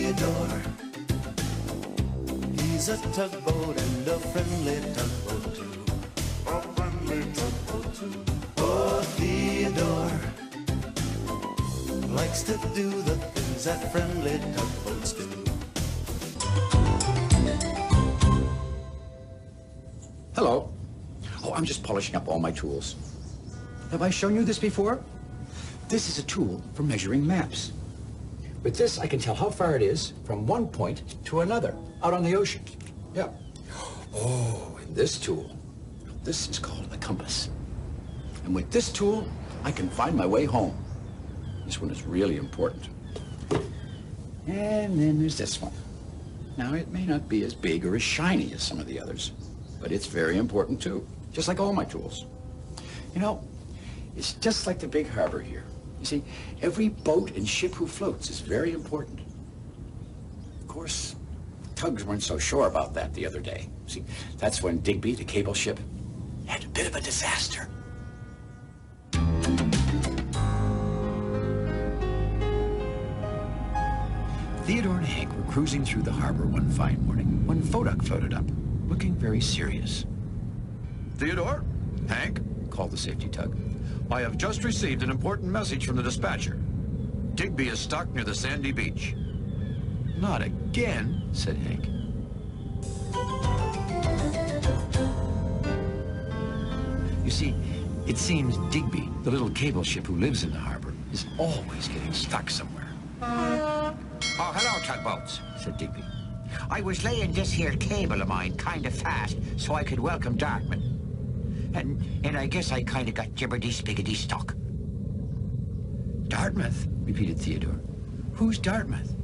Theodore. He's a tugboat and a friendly tugboat too. A friendly tugboat too. Oh, Theodore likes to do the things that friendly tugboats do. Hello. Oh, I'm just polishing up all my tools. Have I shown you this before? This is a tool for measuring maps. With this, I can tell how far it is from one point to another out on the ocean. Yeah. Oh, and this tool, this is called a compass. And with this tool, I can find my way home. This one is really important. And then there's this one. Now, it may not be as big or as shiny as some of the others, but it's very important too, just like all my tools. You know, it's just like the big harbor here. You see, every boat and ship who floats is very important. Of course, tugs weren't so sure about that the other day. See, that's when Digby, the cable ship, had a bit of a disaster. Theodore and Hank were cruising through the harbor one fine morning when Foduck floated up, looking very serious. Theodore? Hank? Called the safety tug. I have just received an important message from the dispatcher. Digby is stuck near the sandy beach. Not again, said Hank. You see, it seems Digby, the little cable ship who lives in the harbor, is always getting stuck somewhere. Oh, hello, tugboats, said Digby. I was laying this here cable of mine kind of fast so I could welcome Dartmouth. And I guess I kind of got jibberdy-spiggedy stuck. Dartmouth, repeated Theodore. Who's Dartmouth?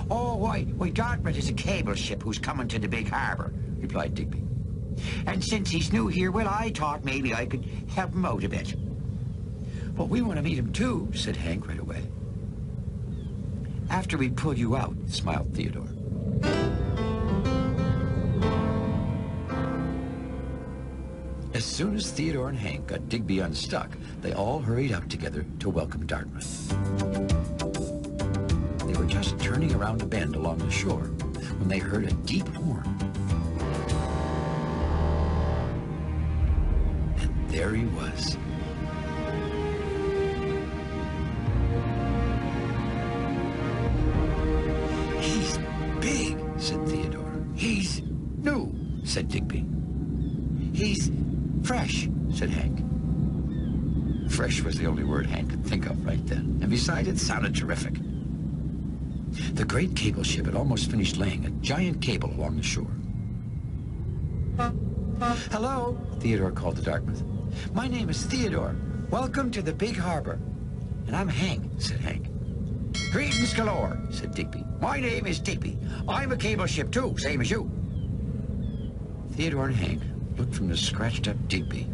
Oh, why, Dartmouth is a cable ship who's coming to the big harbor, replied Digby. And since he's new here, well, I thought maybe I could help him out a bit. Well, we want to meet him too, said Hank right away. After we pull you out, smiled Theodore. As soon as Theodore and Hank got Digby unstuck, they all hurried up together to welcome Dartmouth. They were just turning around a bend along the shore when they heard a deep horn. And there he was. He's big, said Theodore. He's new, said Digby. He's fresh, said Hank. Fresh was the only word Hank could think of right then, and besides, it sounded terrific. The great cable ship had almost finished laying a giant cable along the shore. Hello, Theodore called to Dartmouth. My name is Theodore. Welcome to the big harbor. And I'm Hank, said Hank. Greetings galore, said Digby. My name is Digby. I'm a cable ship too, same as you. Theodore and Hank looked from the scratched-up Digby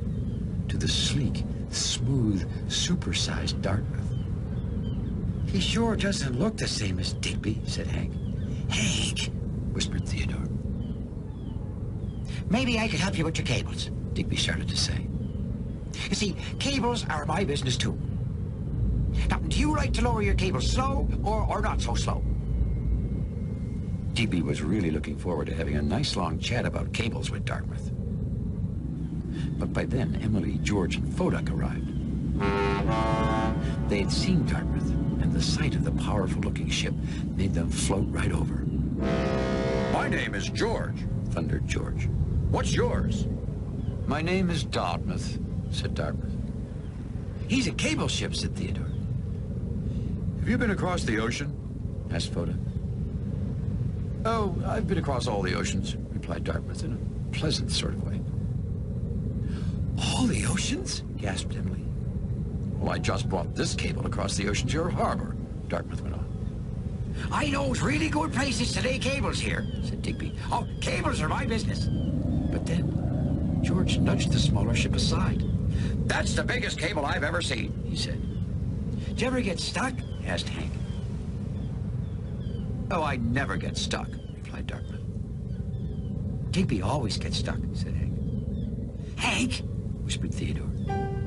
to the sleek, smooth, supersized Dartmouth. He sure doesn't look the same as Digby, said Hank. Hank, whispered Theodore. Maybe I could help you with your cables, Digby started to say. You see, cables are my business too. Now, do you like to lower your cables slow or not so slow? Digby was really looking forward to having a nice long chat about cables with Dartmouth. But by then, Emily, George, and Foduck arrived. They had seen Dartmouth, and the sight of the powerful-looking ship made them float right over. My name is George, thundered George. What's yours? My name is Dartmouth, said Dartmouth. He's a cable ship, said Theodore. Have you been across the ocean? Asked Foduck. Oh, I've been across all the oceans, replied Dartmouth in a pleasant sort of way. All the oceans? Gasped Emily. Well, I just brought this cable across the ocean to your harbor, Dartmouth went on. I know really good places to lay cables here, said Digby. Oh, cables are my business. But then George nudged the smaller ship aside. That's the biggest cable I've ever seen, he said. Did you ever get stuck? Asked Hank. Oh, I never get stuck, replied Dartmouth. Digby always gets stuck, said Hank. Hank, whispered Theodore.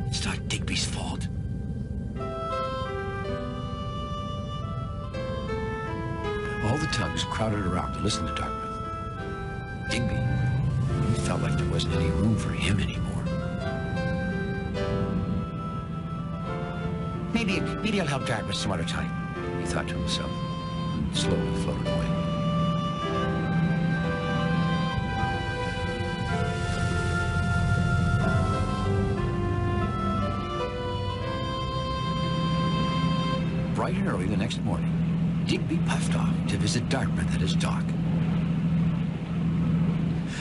It's not Digby's fault. All the tugs crowded around to listen to Dartmouth. Digby, he felt like there wasn't any room for him anymore. Maybe I'll help Dartmouth some other time, He thought to himself, and slowly floated away. Bright and early the next morning, Digby puffed off to visit Dartmouth at his dock.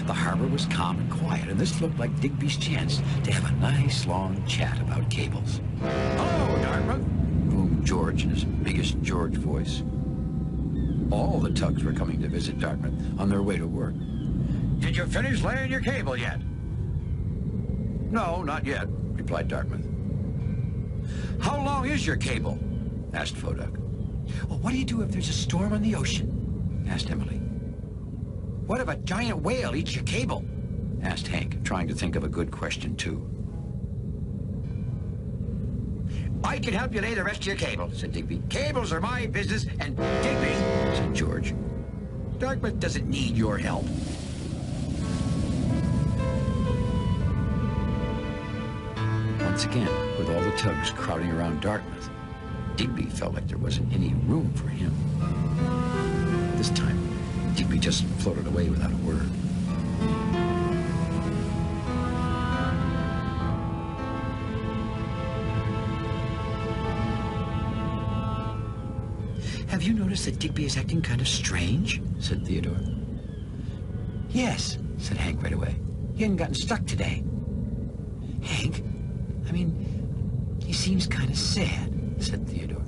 The harbor was calm and quiet, and this looked like Digby's chance to have a nice long chat about cables. "Hello, Dartmouth," boomed George in his biggest George voice. All the tugs were coming to visit Dartmouth on their way to work. "Did you finish laying your cable yet?" "No, not yet," replied Dartmouth. "How long is your cable?" asked Foduck. "Well, what do you do if there's a storm on the ocean?" asked Emily. What if a giant whale eats your cable? asked Hank, trying to think of a good question, too. I can help you lay the rest of your cable, said Digby. Cables are my business, and Digby, said George, Dartmouth doesn't need your help. Once again, with all the tugs crowding around Dartmouth, Digby felt like there wasn't any room for him. This time, Digby just floated away without a word. Have you noticed that Digby is acting kind of strange? Said Theodore. Yes, said Hank right away. He hadn't gotten stuck today. Hank, I mean, he seems kind of sad, said Theodore.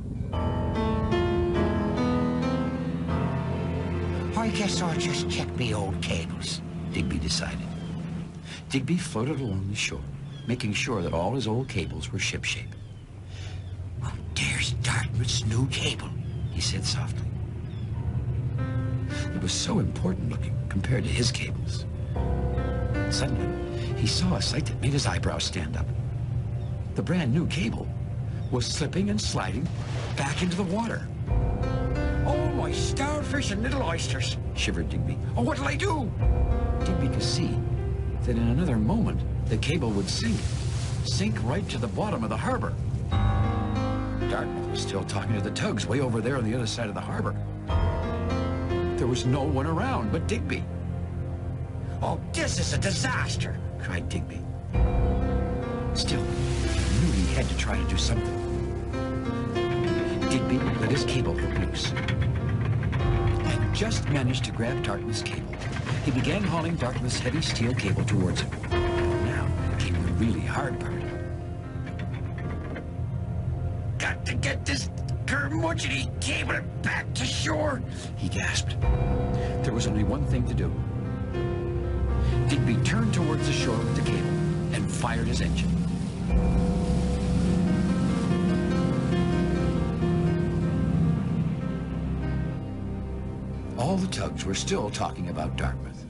I guess I'll just check me old cables, Digby decided. Digby floated along the shore, making sure that all his old cables were shipshape. Oh, there's Dartmouth's new cable, he said softly. It was so important looking compared to his cables. Suddenly, he saw a sight that made his eyebrows stand up. The brand new cable was slipping and sliding back into the water. Oh, my starfish and little oysters, shivered Digby. Oh, what'll I do? Digby could see that in another moment, the cable would sink right to the bottom of the harbor. Dartmouth was still talking to the tugs way over there on the other side of the harbor. There was no one around but Digby. Oh, this is a disaster, cried Digby. Still, he knew he had to try to do something. Digby let his cable hook loose and just managed to grab Dartmouth's cable. He began hauling Dartmouth's heavy steel cable towards him. Now came the really hard part. Got to get this curmudgeony cable back to shore, he gasped. There was only one thing to do. Digby turned towards the shore with the cable and fired his engine. All the tugs were still talking about Dartmouth.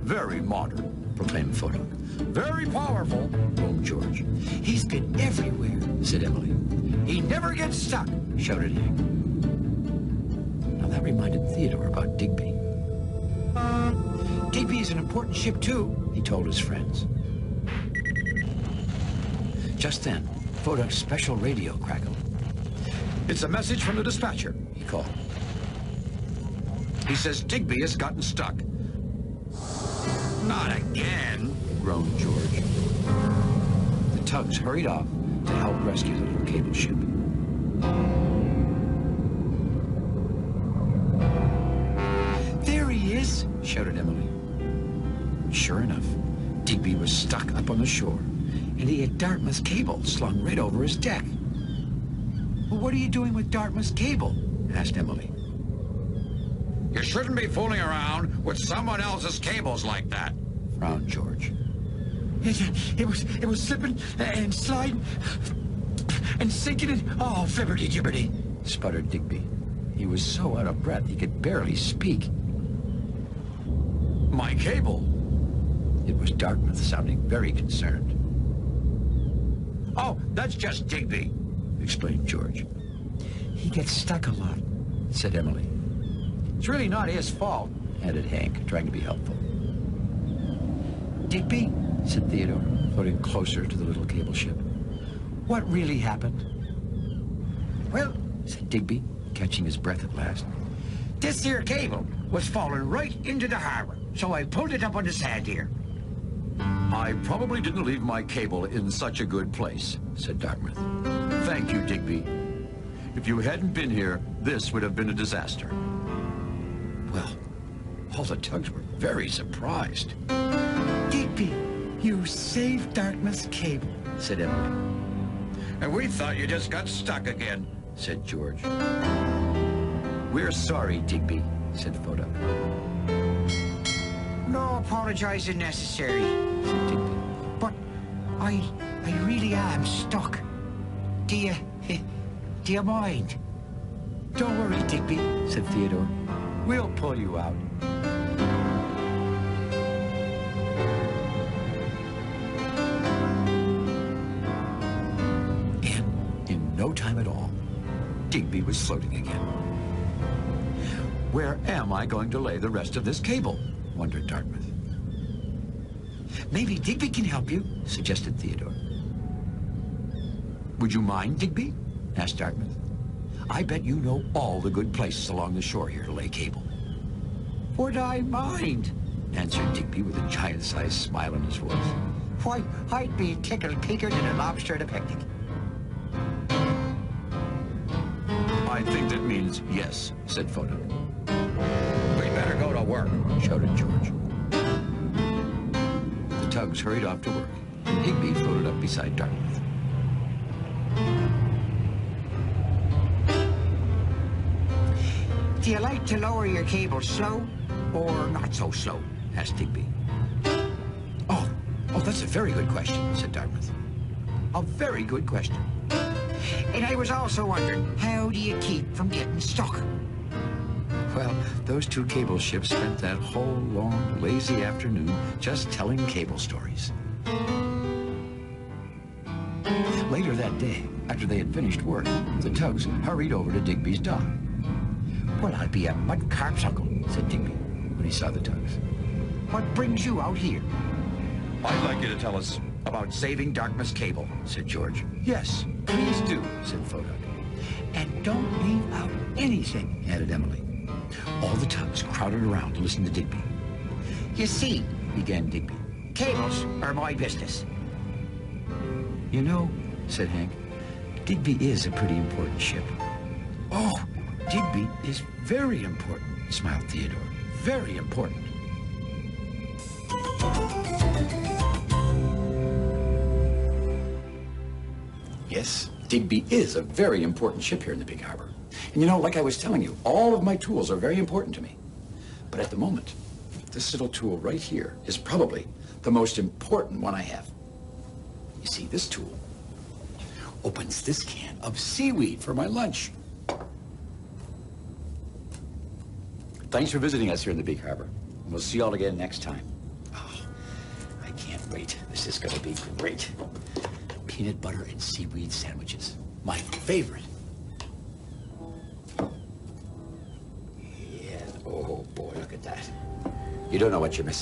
Very modern, proclaimed Foduck. Very powerful, boomed George. He's been everywhere, said Emily. He never gets stuck, shouted Hank. Now that reminded Theodore about Digby. Digby is an important ship too, he told his friends. Just then, Foduck's special radio crackled. It's a message from the dispatcher, he called. He says Digby has gotten stuck. Not again, groaned George. The tugs hurried off to help rescue the little cable ship. There he is, shouted Emily. Sure enough, Digby was stuck up on the shore, and he had Dartmouth's cable slung right over his deck. Well, what are you doing with Dartmouth's cable? asked Emily. You shouldn't be fooling around with someone else's cables like that, frowned George. It was slipping and sliding and sinking and oh, flibberty-gibberty, sputtered Digby. He was so out of breath he could barely speak. My cable. It was Dartmouth, sounding very concerned. Oh, that's just Digby, explained George. He gets stuck a lot, said Emily. It's really not his fault, added Hank, trying to be helpful. Digby, said Theodore, floating closer to the little cable ship. What really happened? Well, said Digby, catching his breath at last, this here cable was falling right into the harbor, so I pulled it up on the sand here. I probably didn't leave my cable in such a good place, said Dartmouth. Thank you, Digby. If you hadn't been here, this would have been a disaster. Well, all the tugs were very surprised. Digby, you saved Dartmouth's cable, said Emily. And we thought you just got stuck again, Said George. We're sorry, Digby, said Photo. No apologizing necessary, said Digby. But I really am stuck. Do you mind? Don't worry, Digby, said Theodore. We'll pull you out. And in no time at all, Digby was floating again. Where am I going to lay the rest of this cable? Wondered Dartmouth. Maybe Digby can help you, suggested Theodore. Would you mind, Digby? Asked Dartmouth. I bet you know all the good places along the shore here to lay cable. Would I mind? Answered Digby with a giant-sized smile on his voice. Why, I'd be tickled pinker than a lobster at a picnic. I think that means yes, said Photo. We better go to work, shouted George. The tugs hurried off to work, and Digby floated up beside Dartmouth. Do you like to lower your cable slow or not so slow? Asked Digby. Oh, that's a very good question, said Dartmouth. A very good question. And I was also wondering, how do you keep from getting stuck? Well, those two cable ships spent that whole long, lazy afternoon just telling cable stories. Later that day, after they had finished work, the tugs hurried over to Digby's dock. Well, I'll be a mud carp's uncle, said Digby, when he saw the tugs. What brings you out here? I'd like you to tell us about saving Dartmouth's cable, said George. Yes, please do, said Photo. And don't leave out anything, added Emily. All the tugs crowded around to listen to Digby. You see, began Digby, cables are my business. You know, said Hank, Digby is a pretty important ship. Oh, Digby is very important, smiled Theodore. Very important. Yes, Digby is a very important ship here in the big harbor. And you know, like I was telling you, all of my tools are very important to me. But at the moment, this little tool right here is probably the most important one I have. You see, this tool opens this can of seaweed for my lunch. Thanks for visiting us here in the big harbor. And we'll see you all again next time. Oh, I can't wait. This is going to be great. Peanut butter and seaweed sandwiches. My favorite. Yeah, oh boy, look at that. You don't know what you're missing.